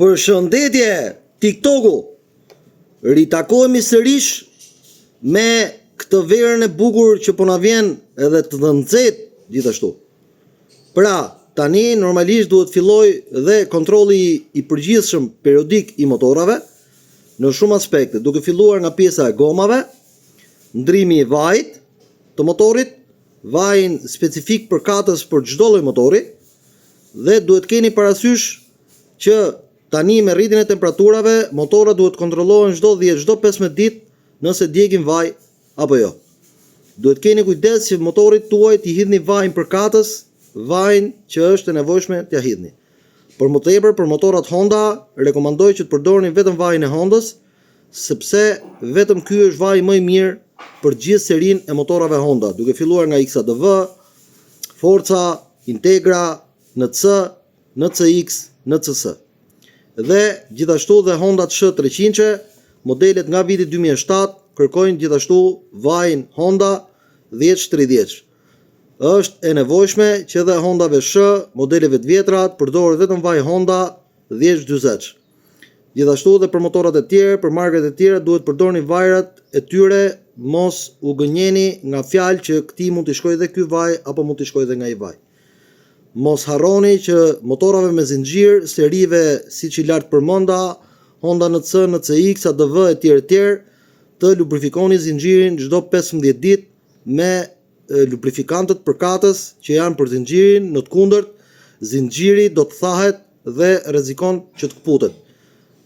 Përshëndetje TikToku. Ritakohemi sërish me këtë verën e bukur që po na vjen edhe të nxehtë gjithashtu. Pra, tani normalisht duhet filloj dhe kontrolli i përgjithshëm periodik i motorave në shumë aspekte, duke filluar nga pjesa e gomave, ndrimi i vajit të motorit, vajin specifik përkatës për çdo lloj motori, dhe duhet keni parasysh që tani me rritjen e temperaturave, motorat duhet kontrollohen çdo 10, çdo 15 ditë nëse djegin vaj apo jo. Duhet keni kujdes që motorit tuaj t'i hidhni vajin përkatës, vajin që është e nevojshme t'ia hidhni. Për më tepër për motorat Honda, rekomandoj që të përdorni vetëm vajin e Hondës, sepse vetëm ky është vaji më i mirë për gjithë serinë e motorave Honda, duke filluar nga XADV, Forza, Integra, NC, NCX, NCS. Dhe gjithashtu dhe Honda Sh300, modelet nga viti 2007 kërkojnë gjithashtu vajin Honda 10-30. Është e nevojshme që dhe Hondave Sh, modeleve të vjetra, të përdoret vetëm vaj Honda 10-40. Gjithashtu dhe për motorat e tjerë, për markat e tjera duhet përdorni vajrat e tyre, mos u gënjeni nga fjalë që këtij mund të shkojë dhe ky vaj apo mund të shkojë dhe nga ai vaj. Mos harroni që motorave me zinxhir, serive siç i lart përmenda, Honda NC, NCX, ADV e tjerë, të lubrifikoni zinxhirin çdo 15 ditë me lubrifikantët përkatës që janë për zinxhirin, në të kundërt, zinxhiri do të thahet dhe rrezikon që të kputet.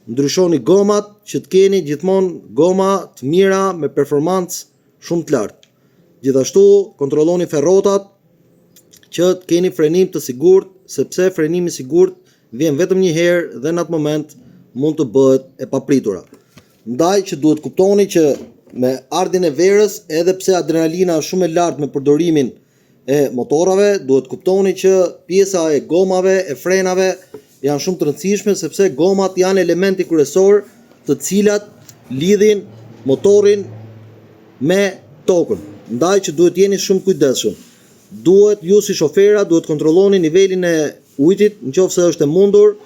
Ndryshoni gomat që të keni gjithmonë goma të mira me performancë shumë të lartë. Gjithashtu kontrolloni ferrotat që të keni frenim të sigurt, sepse frenimi i sigurt vjen vetëm një herë dhe në atë moment mund të bëhet e papritura. Ndaj që duhet kuptoni që me ardhin e verës, edhe pse adrenalina është shumë e lartë me përdorimin e motorave, duhet kuptoni që pjesa e gomave, e frenave janë shumë të rëndësishme, sepse gomat janë elementi kryesor të cilat lidhin motorin me tokën. Ndaj që duhet jeni shumë kujdesshëm. Duhet ju si shofera duhet kontrolloni nivelin e ujtit nëse është e mundur,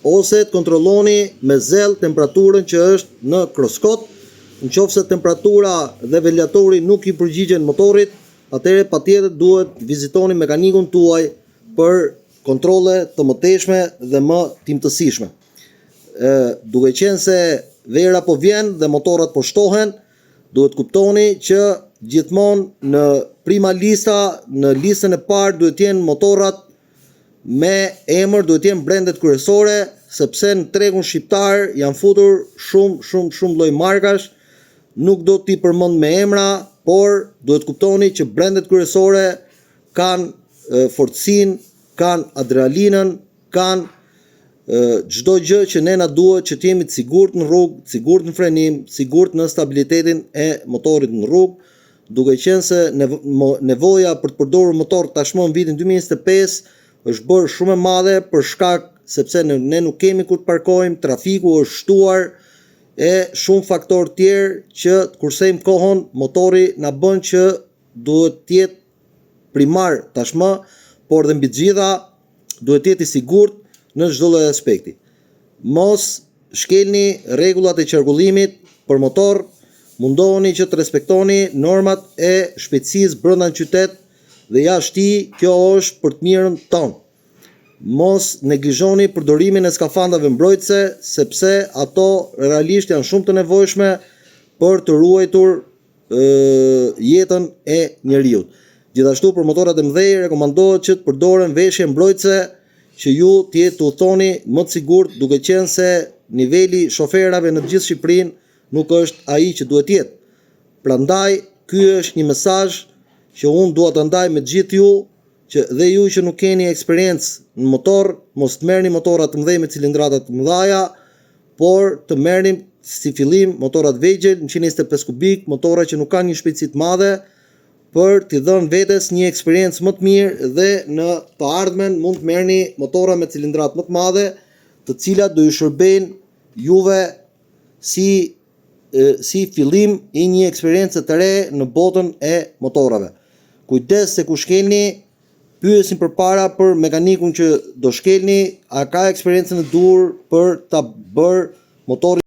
ose të kontrolloni me zell temperaturën që është në kroskot. Nëse temperatura dhe ventilatori nuk i përgjigjen motorit, atëherë patjetër duhet vizitoni mekanikun tuaj për kontrolle të mëtejshme dhe më timtësishme. Duke qenë se vera po vjen dhe motorat po shtohen, duhet kuptoni që gjithmonë në prima lista, në listën e parë duhet jenë motorrat me emër, duhet jenë brendet kryesore, sepse në tregun shqiptar janë futur shumë lloj markash, nuk do t'i përmend me emra, por duhet kuptoni që brendet kryesore kanë fortësinë, kanë adrenalinën, kanë çdo gjë që ne na duhet që të jemi të sigurt në rrugë, të sigurt në frenim, të sigurt në stabilitetin e motorit në rrugë, duke qenë se nevoja për të përdorur motor tashmë në vitin 2025 është bërë shumë e madhe për shkak sepse ne nuk kemi ku të parkojmë, trafiku është shtuar e shumë faktorë tjerë që të kursejmë kohën, motori na bën që duhet të jetë primar tashmë, por dhe mbi të gjitha duhet të jetë i sigurt në çdo lloj aspekti. Mos shkelni rregullat e qarkullimit për motor, mundohuni që të respektoni normat e shpejtësisë brenda në qytet dhe jashtë tij, kjo është për të mirën tonë. Mos neglizhoni përdorimin e skafandave mbrojtëse, sepse ato realisht janë shumë të nevojshme për të ruajtur jetën e njeriu. Gjithashtu për motorat e mëdhenj rekomandohet që të përdoren veshje mbrojtëse që ju të jetë të udhtoni më të sigurt, duke qenë se niveli shoferave në të gjithë Shqipërinë nuk është ai që duhet të jetë. Prandaj, ky është një mesazh që unë dua ta ndaj me të gjithë ju, që dhe ju që nuk keni eksperiencë në motor, mos të merrni motora të mëdhenj me cilindrata të mëdha, por të merrni si fillim motorat vegjël, 125 kubik, motora që nuk kanë një shpejtësi të madhe, për t'i dhënë vetes një eksperiencë më të mirë dhe në të ardhmen mund të merrni motora me cilindrata më të mëdha, të cilat do ju shërbejnë juve si fillim i një eksperiencë të re në botën e motorave. Kujdes se ku shkelni, pyesin përpara për mekanikun që do shkelni, a ka eksperiencën e duhur për ta bërë motorin